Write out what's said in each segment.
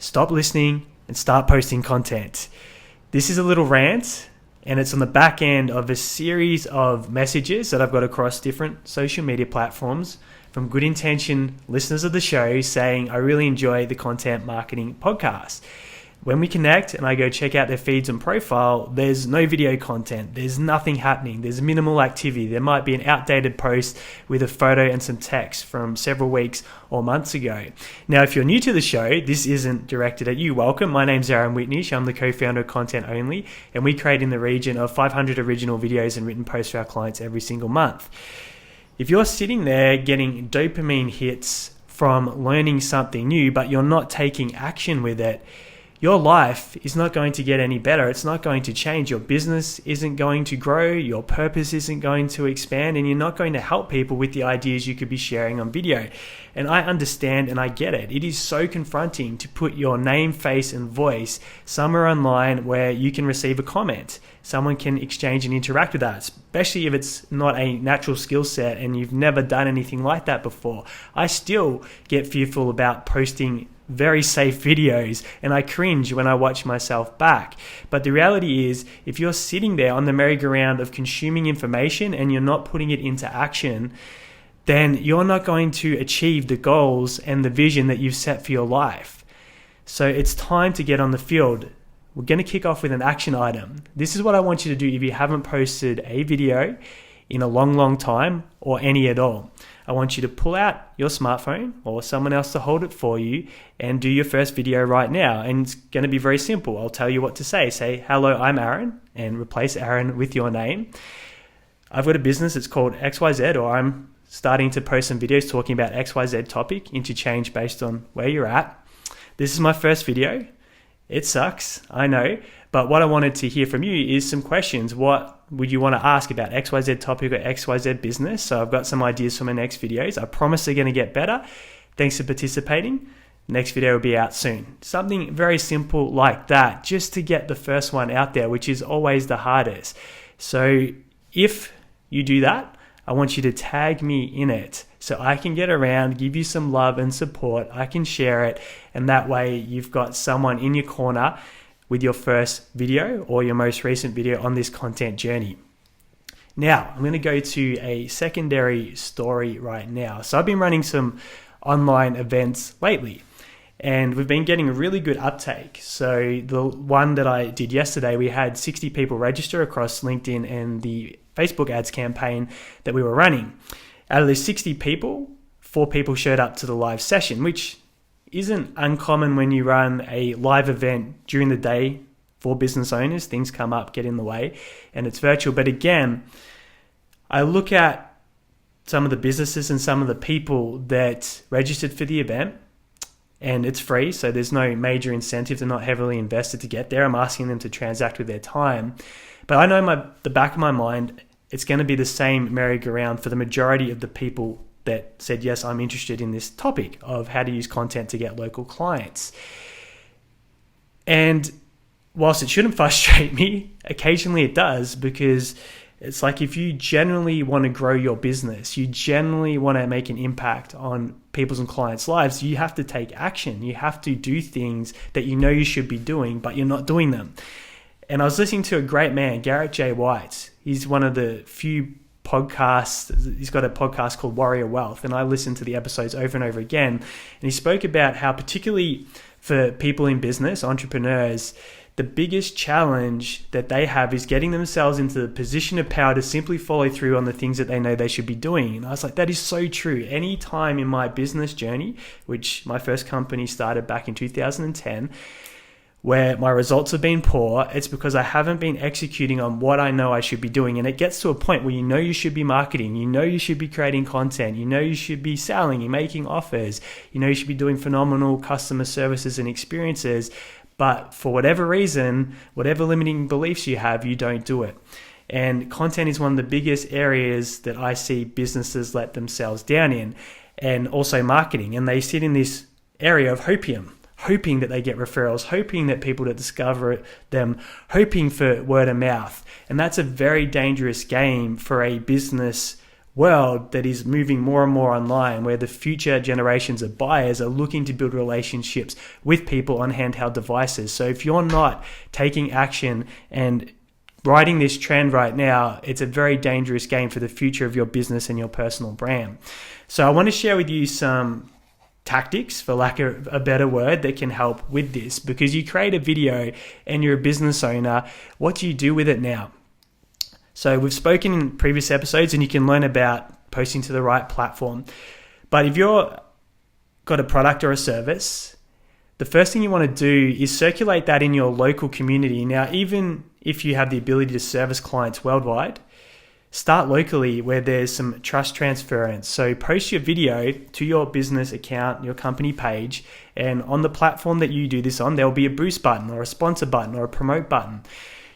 Stop listening and start posting content. This is a little rant, and it's on the back end of a series of messages that I've got across different social media platforms from good intention listeners of the show saying, I really enjoy the Content Marketing Podcast. When we connect and I go check out their feeds and profile, there's no video content. There's nothing happening. There's minimal activity. There might be an outdated post with a photo and some text from several weeks or months ago. Now, if you're new to the show, this isn't directed at you. Welcome. My name's Aaron Whitnish. I'm the co-founder of Content Only, and we create in the region of 500 original videos and written posts for our clients every single month. If you're sitting there getting dopamine hits from learning something new, but you're not taking action with it, your life is not going to get any better. It's not going to change. Your business isn't going to grow. Your purpose isn't going to expand, and you're not going to help people with the ideas you could be sharing on video. And I understand and I get it. It is so confronting to put your name, face, and voice somewhere online where you can receive a comment. Someone can exchange and interact with that, especially if it's not a natural skill set and you've never done anything like that before. I still get fearful about posting very safe videos, and I cringe when I watch myself back. But the reality is, if you're sitting there on the merry-go-round of consuming information and you're not putting it into action, then you're not going to achieve the goals and the vision that you've set for your life. So it's time to get on the field. We're going to kick off with an action item. This is what I want you to do if you haven't posted a video in a long time or any at all. I want you to pull out your smartphone or someone else to hold it for you and do your first video right now. And it's going to be very simple. I'll tell you what to say. Say, hello, I'm Aaron, and replace Aaron with your name. I've got a business, it's called XYZ, or I'm starting to post some videos talking about XYZ topic, interchange based on where you're at. This is my first video. It sucks, I know, but what I wanted to hear from you is some questions. What would you want to ask about XYZ topic or XYZ business? So I've got some ideas for my next videos. I promise they're going to get better. Thanks for participating. Next video will be out soon. Something very simple like that, just to get the first one out there, which is always the hardest. So if you do that, I want you to tag me in it so I can get around, give you some love and support. I can share it, and that way you've got someone in your corner with your first video or your most recent video on this content journey. Now, I'm going to go to a secondary story right now. So I've been running some online events lately, and we've been getting a really good uptake. So the one that I did yesterday, we had 60 people register across LinkedIn and the Facebook ads campaign that we were running. Out of those 60 people, 4 people showed up to the live session, which isn't uncommon when you run a live event during the day for business owners. Things come up, get in the way, and it's virtual. But again, I look at some of the businesses and some of the people that registered for the event, and it's free, so there's no major incentive. They're not heavily invested to get there. I'm asking them to transact with their time. But I know the back of my mind, it's going to be the same merry-go-round for the majority of the people that said, yes, I'm interested in this topic of how to use content to get local clients. And whilst it shouldn't frustrate me, occasionally it does, because it's like if you generally want to grow your business, you generally want to make an impact on people's and clients' lives, you have to take action. You have to do things that you know you should be doing, but you're not doing them. And I was listening to a great man, Garrett J. White. He's one of the few podcasts. He's got a podcast called Warrior Wealth, and I listened to the episodes over and over again. And he spoke about how, particularly for people in business, entrepreneurs, the biggest challenge that they have is getting themselves into the position of power to simply follow through on the things that they know they should be doing. And I was like, that is so true. Any time in my business journey, which my first company started back in 2010, where my results have been poor, it's because I haven't been executing on what I know I should be doing. And it gets to a point where you know you should be marketing, you know you should be creating content, you know you should be selling, you're making offers, you know you should be doing phenomenal customer services and experiences, but for whatever reason, whatever limiting beliefs you have, you don't do it. And content is one of the biggest areas that I see businesses let themselves down in, and also marketing. And they sit in this area of hopium, hoping that they get referrals, hoping that people that discover them, hoping for word of mouth. And that's a very dangerous game for a business world that is moving more and more online, where the future generations of buyers are looking to build relationships with people on handheld devices. So if you're not taking action and riding this trend right now, it's a very dangerous game for the future of your business and your personal brand. So I want to share with you some tactics, for lack of a better word, that can help with this. Because you create a video and you're a business owner, what do you do with it now? So we've spoken in previous episodes, and you can learn about posting to the right platform. But if you've got a product or a service, the first thing you want to do is circulate that in your local community. Now, even if you have the ability to service clients worldwide, start locally where there's some trust transference. So post your video to your business account, your company page, and on the platform that you do this on, there'll be a boost button or a sponsor button or a promote button.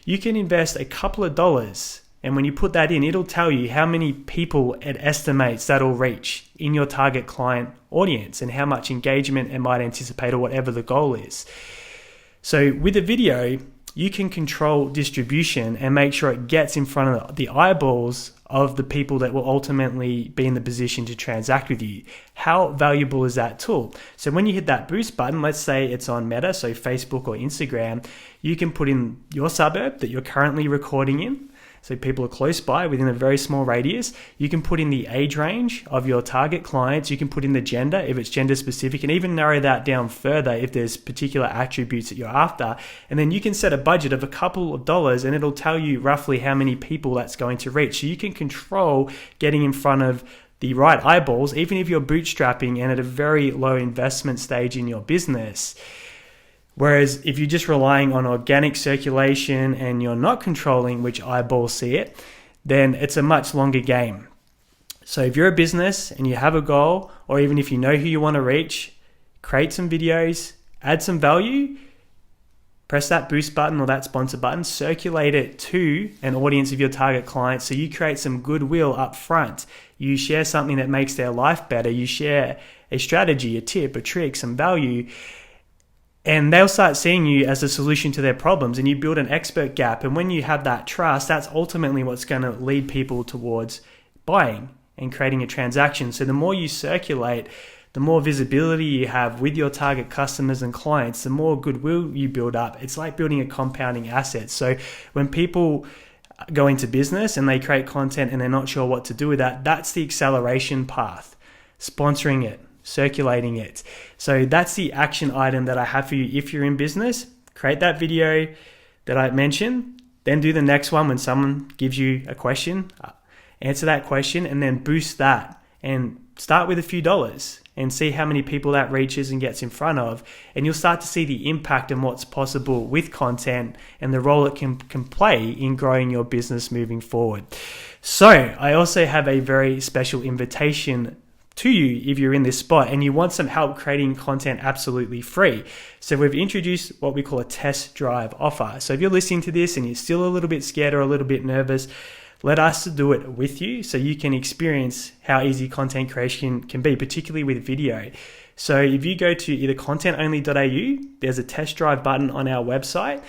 You can invest a couple of dollars, and when you put that in, it'll tell you how many people it estimates that'll reach in your target client audience and how much engagement it might anticipate, or whatever the goal is. So with a video, you can control distribution and make sure it gets in front of the eyeballs of the people that will ultimately be in the position to transact with you. How valuable is that tool? So when you hit that boost button, let's say it's on Meta, so Facebook or Instagram, you can put in your suburb that you're currently recording in. So people are close by within a very small radius. You can put in the age range of your target clients. You can put in the gender if it's gender specific, and even narrow that down further if there's particular attributes that you're after. And then you can set a budget of a couple of dollars, and it'll tell you roughly how many people that's going to reach. So you can control getting in front of the right eyeballs, even if you're bootstrapping and at a very low investment stage in your business. Whereas if you're just relying on organic circulation and you're not controlling which eyeballs see it, then it's a much longer game. So if you're a business and you have a goal, or even if you know who you want to reach, create some videos, add some value, press that boost button or that sponsor button, circulate it to an audience of your target clients, so you create some goodwill up front. You share something that makes their life better. You share a strategy, a tip, a trick, some value, and they'll start seeing you as a solution to their problems, and you build an expert gap. And when you have that trust, that's ultimately what's going to lead people towards buying and creating a transaction. So the more you circulate, the more visibility you have with your target customers and clients, the more goodwill you build up. It's like building a compounding asset. So when people go into business and they create content and they're not sure what to do with that, that's the acceleration path. Sponsoring it, circulating it. So that's the action item that I have for you. If you're in business, create that video that I mentioned, then do the next one when someone gives you a question, answer that question, and then boost that and start with a few dollars and see how many people that reaches and gets in front of. And you'll start to see the impact and what's possible with content and the role it can play in growing your business moving forward. So I also have a very special invitation to you if you're in this spot and you want some help creating content absolutely free. So we've introduced what we call a test drive offer. So if you're listening to this and you're still a little bit scared or a little bit nervous, let us do it with you so you can experience how easy content creation can be, particularly with video. So if you go to either contentonly.au, there's a test drive button on our website,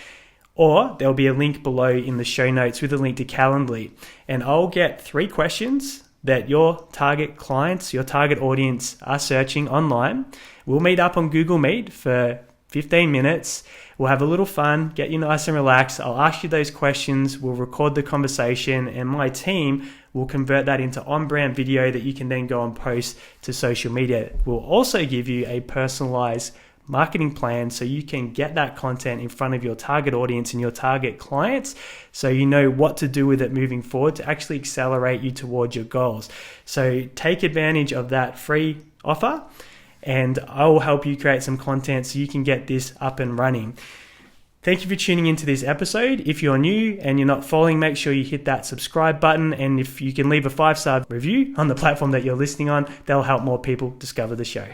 or there'll be a link below in the show notes with a link to Calendly. And I'll get 3 questions that your target clients, your target audience are searching online. We'll meet up on Google Meet for 15 minutes. We'll have a little fun, get you nice and relaxed. I'll ask you those questions. We'll record the conversation, and my team will convert that into on-brand video that you can then go and post to social media. We'll also give you a personalized marketing plan so you can get that content in front of your target audience and your target clients, so you know what to do with it moving forward to actually accelerate you towards your goals. So take advantage of that free offer, and I will help you create some content so you can get this up and running. Thank you for tuning into this episode. If you're new and you're not following, make sure you hit that subscribe button, and if you can leave a 5-star review on the platform that you're listening on, that'll help more people discover the show.